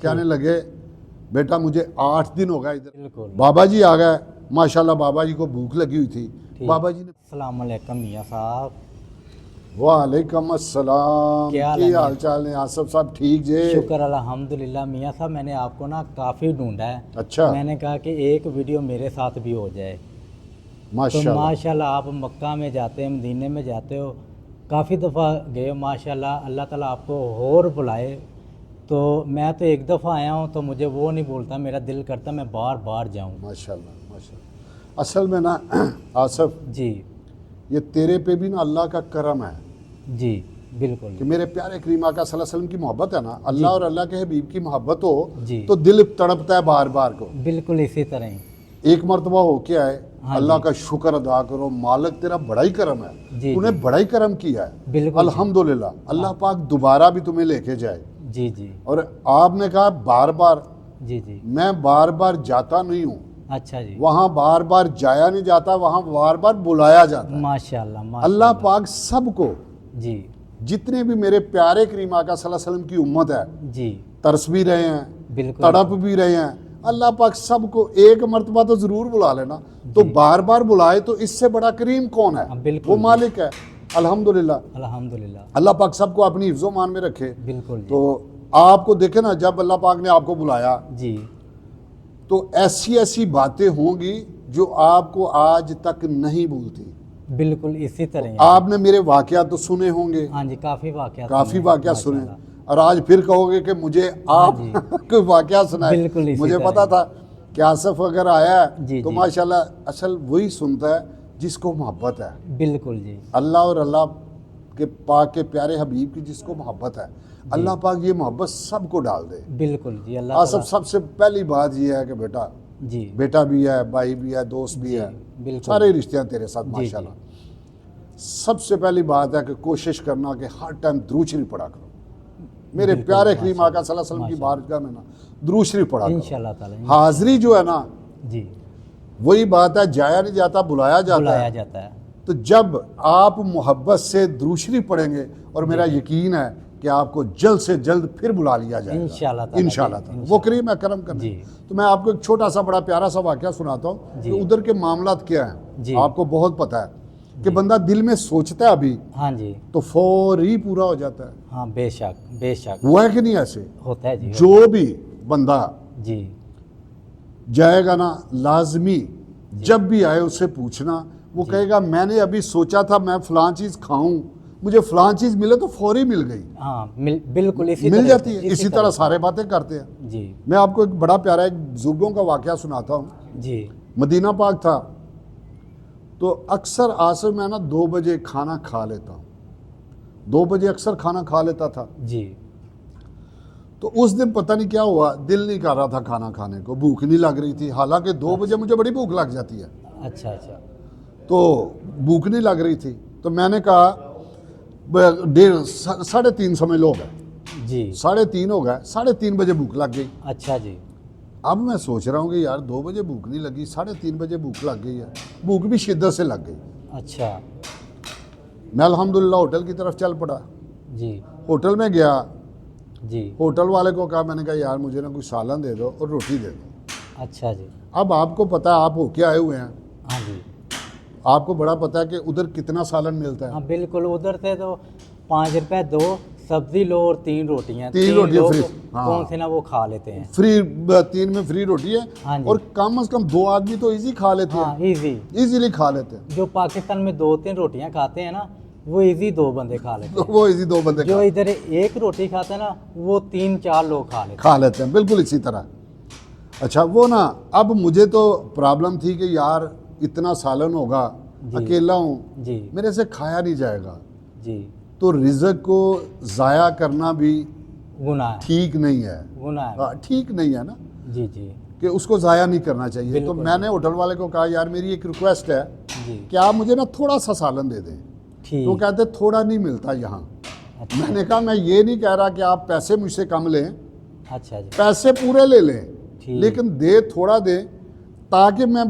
कहने लगे बेटा मुझे 8 दिन हो गए इधर, बिल्कुल। बाबा जी आ गए, माशाल्लाह बाबा जी को भूख लगी हुई थी। बाबा जी ने अस्सलाम वालेकुम मियाँ साहब, वालेकुम अस्सलाम, क्या हाल की है हाल चाल है आसफ साहब? ठीक जे? शुक्र अल्हम्दुलिल्लाह। मियाँ साहब मैंने आपको ना काफ़ी ढूंढा है। अच्छा, मैंने कहा कि एक वीडियो मेरे साथ भी हो जाए। तो माशाल्लाह। माशाल्लाह आप मक्का में जाते हैं, मदीने में जाते हो, काफ़ी दफ़ा गए हो माशाल्लाह। अल्लाह ताला आपको और बुलाए। तो मैं तो एक दफ़ा आया हूँ तो मुझे वो नहीं बोलता, मेरा दिल करता मैं बार बार जाऊँ। माशाल्लाह माशाल्लाह। असल में ना आसफ, जी ये तेरे पे भी ना अल्लाह का करम है जी बिल्कुल कि मेरे प्यारे करीम आका सल्लल्लाहु अलैहि वसल्लम की मोहब्बत है ना, अल्लाह और अल्लाह के हबीब की मोहब्बत हो जी। तो दिल तड़पता है बार बार को। बिल्कुल इसी तरह ही। एक मरतबा हो के आए, हाँ अल्लाह जी। का शुक्र अदा करो, मालिक तेरा बड़ा ही करम है, जी, तूने जी। बड़ा ही करम किया है। बिल्कुल जी। अल्हम्दुलिल्लाह, अल्लाह पाक दोबारा भी तुम्हें लेके जाए। जी जी और आपने कहा बार बार, जी जी। मैं बार बार जाता नहीं हूँ, अच्छा जी। वहाँ बार बार जाया नहीं जाता, वहाँ बार बार बुलाया जाता है। माशाल्लाह अल्लाह माशाल्लाह। पाक सबको, जी जितने भी मेरे प्यारे करीम आका सल्लल्लाहु अलैहि वसल्लम की उम्मत है, जी तरस भी रहे हैं, बिल्कुल। तड़प भी रहे हैं, अल्लाह पाक सबको एक मरतबा तो ज़रूर बुला लेना। तो बार बार बुलाए तो इससे बड़ा करीम कौन है? हाँ, बिल्कुल वो जी। मालिक है। अल्हम्दुलिल्लाह, अल्हम्दुलिल्लाह। अल्लाह पाक सबको अपनी हिफ्ज़ो मान में रखे। बिल्कुल जी। तो आपको देखे ना, जब अल्लाह पाक ने आपको बुलाया जी तो ऐसी ऐसी बातें होंगी जो आपको आज तक नहीं भूलती। बिल्कुल इसी तरह ही है। आपने मेरे वाक़यात तो सुने होंगे, हाँ जी, काफ़ी वाक़यात काफ़ी सुने, वाक़यात सुने, माशाल्लाह। और आज फिर कहोगे कि मुझे आप जी। कोई वाक़या सुनाए। बिल्कुल इसी मुझे तरह पता ही। था कि आसफ अगर आया है जी, तो जी। माशाल्लाह असल वही सुनता है जिसको मोहब्बत है बिल्कुल जी। अल्लाह और अल्लाह के पाक के प्यारे हबीब की, जिसको मोहब्बत है। अल्लाह पाक ये मोहब्बत सबको डाल दे। बिल्कुल जी। अल्लाह आसफ, ताला। सबसे पहली बात ये है कि बेटा, जी बेटा भी है, भाई भी है, दोस्त भी जी, है, बिल्कुल। सारे रिश्ते हैं तेरे साथ जी, माशाल्लाह। सबसे पहली बात है कि कोशिश करना कि हर टाइम दुरूद शरीफ पढ़ा करो। मेरे बिल्कुल, प्यारे करीम माशाल्लाह, आका सल्लल्लाहु अलैहि वसल्लम की माशाल्लाह। बारगाह में ना दुरूद शरीफ पढ़ा करो। इंशाल्लाह ताला। हाज़िरी जो है ना, जी वही बात है, जाया नहीं जाता, बुलाया जाता बुलाया है। जाता है। तो जब आप मोहब्बत से दुरूद शरीफ पढ़ेंगे, और मेरा यकीन है कि आपको जल्द से जल्द फिर बुला लिया जाएगा इंशाल्लाह ताला, इंशाल्लाह जी, ताला। वो इंशाल्लाह। करीम है, करम करने। जी। तो मैं आपको एक छोटा सा बड़ा प्यारा सा वाक़या सुनाता हूँ जी। कि उधर के मामलात क्या हैं। जी। आपको बहुत पता है कि बंदा दिल में सोचता है अभी हाँ जी। तो फौरी पूरा हो जाता है। हाँ बेशक बेशक। हुआ है कि नहीं ऐसे? होता है जी। जो भी बंदा जी जाएगा ना, लाजमी जब भी आए उससे पूछना, वो कहेगा मैंने अभी सोचा था मैं फलां चीज़ खाऊं, मुझे फलां चीज़ मिले तो फौरी मिल गई, हाँ बिल्कुल इसी मिल तरह जाती है। इसी तरह सारे बातें करते हैं। जी मैं आपको एक बड़ा प्यारा एक बुजुर्गों का वाक़या सुनाता हूँ। जी मदीना पाक था, तो अक्सर आसर मैं ना 2 बजे खाना खा लेता हूँ, 2 बजे अक्सर खाना खा लेता था। जी तो उस दिन पता नहीं क्या हुआ, दिल नहीं कर रहा था खाना खाने को, भूख नहीं लग रही थी। हालांकि 2 बजे मुझे बड़ी भूख लग जाती है, अच्छा अच्छा। तो भूख नहीं लग रही थी। तो मैंने कहा 3:30 समझ लो हो गए, जी 3:30 हो गए, 3:30 बजे भूख लग गई। अच्छा जी। अब मैं सोच रहा हूँ कि यार 2 बजे भूख नहीं लगी, 3:30 बजे भूख लग गई है, भूख भी शिद्दत से लग गई। अच्छा मैं अल्हम्दुलिल्लाह होटल की तरफ चल पड़ा। जी होटल में गया, जी। होटल वाले को कहा, मैंने कहा यार मुझे ना कुछ सालन दे दो और रोटी दे दो। अच्छा जी। अब आपको पता है, आप होके आए हुए हैं, हाँ जी। आपको बड़ा पता है कि उधर कितना सालन मिलता है। हाँ बिल्कुल, उधर से तो 5 रुपए 2 सब्जी लो और 3 रोटियाँ। 3 रोटियाँ लोग फ्री। हाँ। कौन से ना वो खा लेते हैं। फ्री, 3 में फ्री रोटी है। हाँ जी। और कम से कम 2 आदमी तो इजी खा लेते हाँ हैं, इजी। इजीली खा लेते हैं। जो पाकिस्तान में 2-3 रोटियाँ खाते हैं ना, वो इजी 2 बंदे खा लेते तो हैं। वो इजी 2 बंदे जो इधर 1 रोटी खाते हैं ना, वो 3-4 लोग खा लेते खा लेते हैं, बिल्कुल इसी तरह। अच्छा वो ना, अब मुझे तो प्रॉब्लम थी कि यार इतना सालन होगा, अकेला हूँ, हैं। जी मेरे से खाया नहीं जाएगा। जी। तो रिज़्क को ज़ाया करना भी गुनाह है, ठीक नहीं है। गुनाह है। हाँ, ठीक नहीं है ना जी जी कि उसको ज़ाया नहीं करना चाहिए। तो बिल्कुल। मैंने होटल वाले को कहा यार मेरी एक रिक्वेस्ट है जी कि आप मुझे ना थोड़ा सा सालन दे दें। तो ठीक। कहते थोड़ा नहीं मिलता यहाँ। अच्छा मैंने कहा मैं ये नहीं कह रहा कि आप पैसे मुझसे कम लें, अच्छा जी। पैसे पूरे ले लें, ठीक। लेकिन दे थोड़ा दें ताकि मैं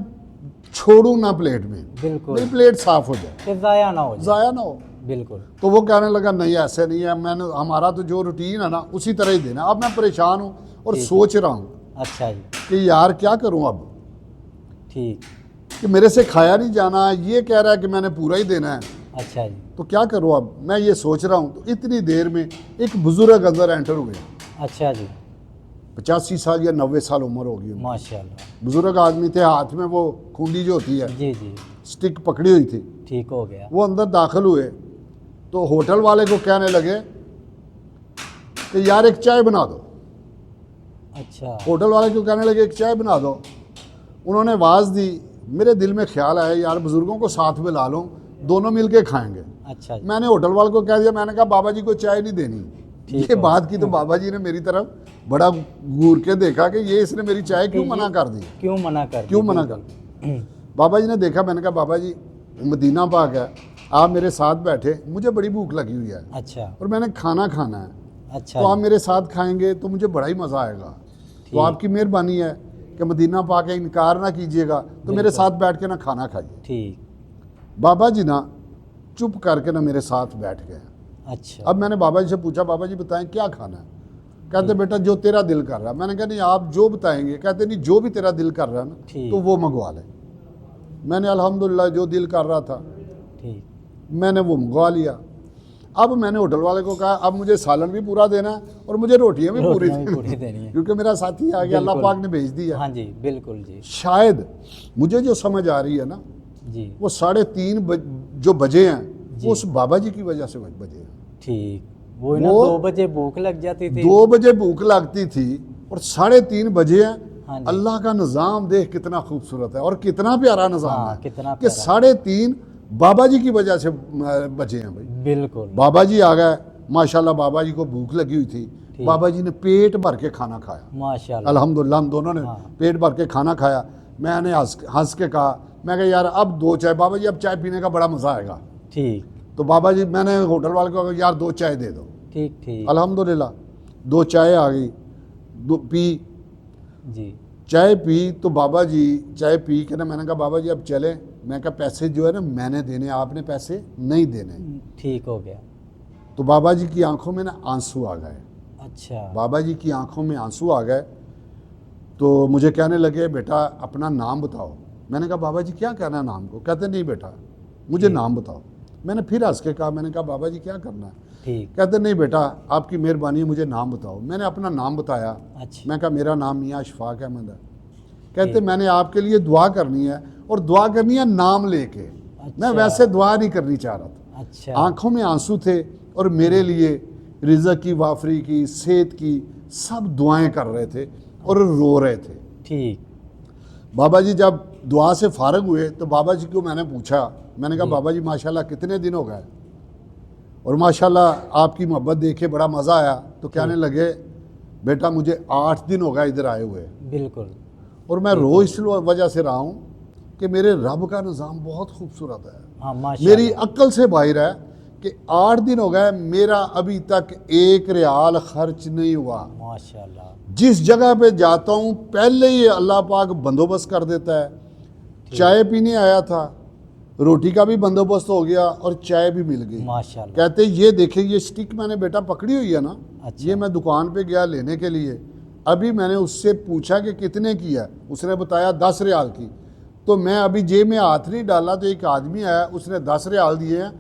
छोड़ूं ना प्लेट में, बिल्कुल मेरी प्लेट साफ हो जाए, कि ज़ाया ना हो जाए। ज़ाया ना हो। बिल्कुल। तो वो कहने लगा नहीं ऐसे नहीं है, मैंने हमारा तो जो रूटीन है ना उसी तरह ही देना। अब मैं परेशान हूँ, और ठीक है। सोच रहा हूँ अच्छा जी, कि यार क्या करूँ अब, ठीक। कि मेरे से खाया नहीं जाना, ये कह रहा है कि मैंने पूरा ही देना है, अच्छा जी, तो क्या करूँ अब। मैं ये सोच रहा हूँ तो इतनी देर में एक बुजुर्ग अंदर एंटर हुए, अच्छा जी, 85 साल या 90 साल उम्र होगी उनकी। माशाल्लाह। बुजुर्ग आदमी थे, हाथ में वो खूंडी जो होती है जी जी, स्टिक पकड़ी हुई थी। ठीक हो गया। वो अंदर दाखिल हुए तो होटल वाले को कहने लगे कि यार एक चाय बना दो। अच्छा, होटल वाले को कहने लगे एक चाय बना दो। उन्होंने आवाज़ दी, मेरे दिल में ख्याल आया यार बुजुर्गों को साथ में ला लो, दोनों मिल के खाएंगे। अच्छा जी, मैंने होटल वाले को कह दिया, मैंने कहा बाबा जी को चाय नहीं देनी। ठीक ये हो। बात की तो बाबा जी ने मेरी तरफ बड़ा घूर के देखा कि ये इसने मेरी चाय क्यों मना कर दी, क्यों मना कर दी? क्यों मना कर दी। बाबा जी ने देखा, मैंने कहा बाबा जी मदीना पाक है, आप मेरे साथ बैठे, मुझे बड़ी भूख लगी हुई है अच्छा, और मैंने खाना खाना है, अच्छा तो आप जी, मेरे साथ खाएंगे तो मुझे बड़ा ही मज़ा आएगा। तो आपकी मेहरबानी है कि मदीना पाक है, इनकार ना कीजिएगा, तो मेरे साथ बैठ के ना खाना खाइए। ठीक। बाबा जी ना चुप करके ना मेरे साथ बैठ गए। अच्छा, अब मैंने बाबा जी से पूछा, बाबा जी बताएं क्या खाना है। कहते बेटा जो तेरा दिल कर रहा है। मैंने कहा नहीं आप जो बताएंगे। कहते नहीं जो भी तेरा दिल कर रहा है ना ठीक। तो वो मंगवा ले। मैंने अल्हम्दुलिल्लाह जो दिल कर रहा था ठीक, मैंने वो मंगवा लिया। अब मैंने होटल वाले को कहा अब मुझे सालन भी पूरा देना है और मुझे रोटियां भी पूरी रोटियां भी पूरी देनी है। क्योंकि मेरा साथी आ गया, अल्लाह बिल्कुल। पाक ने भेज दिया। हाँ जी, बिल्कुल जी, शायद मुझे जो समझ आ रही है ना, जी, वो 3:30 जो बजे हैं जी। वो उस बाबा जी की वजह से बजे हैं। ठीक। वो ना वो 2 बजे भूख लग जाती थी। 2 बजे भूख लगती थी और 3:30 बजे हैं। हाँ जी। अल्लाह का निज़ाम देख कितना खूबसूरत है और कितना प्यारा निज़ाम हाँ, है कितना कि प्यारा। 3:30 बाबा जी की वजह से बचे हैं भाई। बिल्कुल, बाबा जी आ गए, माशाल्लाह बाबा जी को भूख लगी हुई थी, ठीक। बाबा जी ने पेट भर के खाना खाया। माशाल्लाह। अल्हम्दुलिल्लाह हम दोनों ने हाँ। पेट भर के खाना खाया। मैंने हंस के कहा, मैं कहा यार अब 2 चाय, बाबा जी अब चाय पीने का बड़ा मज़ा आएगा। ठीक, तो बाबा जी, मैंने होटल वाले को कहा यार 2 चाय दे दो। ठीक, ठीक। अल्हम्दुलिल्लाह 2 चाय आ गई, पी। जी, चाय पी तो बाबा जी चाय पी के ना मैंने कहा बाबा जी अब चले। मैं कहा पैसे जो है ना मैंने देने, आपने पैसे नहीं देने। ठीक हो गया। तो बाबा जी की आंखों में ना आंसू आ गए। अच्छा, बाबा जी की आंखों में आंसू आ गए तो मुझे कहने लगे बेटा अपना नाम बताओ। मैंने कहा बाबा जी क्या कहना है नाम को। कहते नहीं बेटा मुझे नाम बताओ। मैंने फिर हंस के कहा, मैंने कहा बाबा जी क्या करना है। ठीक। कहते नहीं बेटा आपकी मेहरबानी है, मुझे नाम बताओ। मैंने अपना नाम बताया। अच्छा, मैं कहा मेरा नाम मियाँ अशफाक अहमद है। कहते मैंने आपके लिए दुआ करनी है और दुआ करनी है नाम लेके। मैं अच्छा। वैसे दुआ नहीं करनी चाह रहा था। अच्छा, आंखों में आंसू थे और मेरे लिए रिज़्क़ की, वाफरी की, सेहत की सब दुआएं कर रहे थे और रो रहे थे। ठीक। बाबा जी जब दुआ से फारग हुए तो बाबा जी को मैंने पूछा, मैंने कहा बाबा जी माशाल्लाह कितने दिन हो गए और माशाल्लाह आपकी मोहब्बत देखे बड़ा मज़ा आया। तो कहने लगे बेटा मुझे 8 दिन हो गए इधर आए हुए बिल्कुल। और मैं रो इस वजह से रहा हूँ कि मेरे रब का निज़ाम बहुत खूबसूरत है। हाँ, माशाल्लाह। मेरी अक्ल से बाहर है कि 8 दिन हो गए मेरा अभी तक 1 रियाल खर्च नहीं हुआ। माशाल्लाह। जिस जगह पे जाता हूँ पहले ही अल्लाह पाक बंदोबस्त कर देता है। चाय पीने आया था, रोटी का भी बंदोबस्त हो गया और चाय भी मिल गई। माशाल्लाह। कहते ये देखे ये स्टिक मैंने बेटा पकड़ी हुई है ना, अच्छा। ये मैं दुकान पे गया लेने के लिए। अभी मैंने उससे पूछा कि कितने की है, उसने बताया 10 रियाल की। तो मैं अभी जेब में हाथ नहीं डाला तो एक आदमी आया, उसने 10 रियाल दिए हैं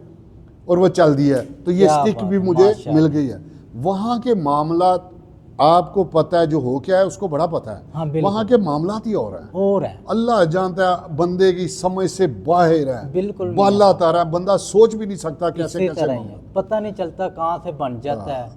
और वो चल दिया है। तो ये क्या स्टिक बात भी है, मुझे माशाल्लाह। मिल गई है। वहाँ के मामला आपको पता है, जो हो क्या है उसको बड़ा पता है। हाँ, बिल्कुल। वहाँ के मामलात ही और हैं। और है। अल्लाह जानता है, बंदे की समझ से बाहर है, बिल्कुल। बाला तारा, बंदा सोच भी नहीं सकता कैसे इसी कैसे तरह ही है, पता नहीं चलता कहाँ से बन जाता है,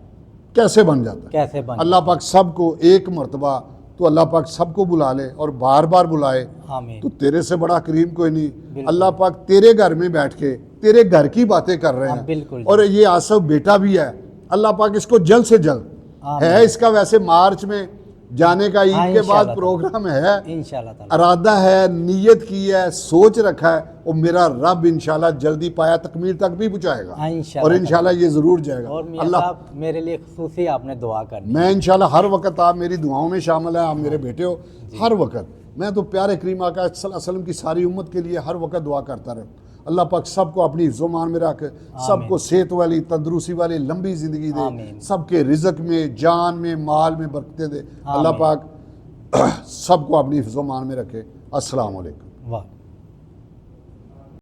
कैसे बन जाता है। कैसे बन अल्लाह पाक सबको एक मर्तबा तो अल्लाह पाक सबको बुला ले और बार बार बुलाए। आमीन। तो तेरे से बड़ा करीम कोई नहीं। बिल्कुल। अल्लाह पाक तेरे घर में बैठ के तेरे घर की बातें कर रहे हाँ, हैं। बिल्कुल। और ये आसफ बेटा भी है, अल्लाह पाक इसको जल्द से जल्द आमीन। है, इसका वैसे मार्च में जाने का ईद हाँ, के बाद इंशाअल्लाह प्रोग्राम है, इंशाल्लाह ताला। इरादा है, नीयत की है, सोच रखा है और मेरा रब इंशाल्लाह जल्दी पाया तकमील तक भी पहुंचाएगा। हाँ, इंशाल्लाह और इंशाल्लाह ये ज़रूर जाएगा। और मियां अल्लाह, साहब मेरे लिए खुसूसी आपने दुआ करनी। मैं इंशाल्लाह हर वक्त, आप मेरी दुआओं में शामिल है, आप मेरे बेटे हो, हर वक्त मैं तो प्यारे करीम आका सल्लल्लाहु अलैहि वसल्लम की सारी उम्मत के लिए हर वक्त दुआ करता रहूँ। अल्लाह पाक सबको अपनी हिफ्ज़-ओ-मान में रख, सबको सेहत वाली, तंदुरुस्ती वाली लंबी ज़िंदगी दे, आमीन। सबके रिज़्क में, जान में, माल में बरकतें दे। अल्लाह पाक सबको अपनी हिफ्ज़-ओ-मान में रखे। अस्सलाम वालेकुम। वाह।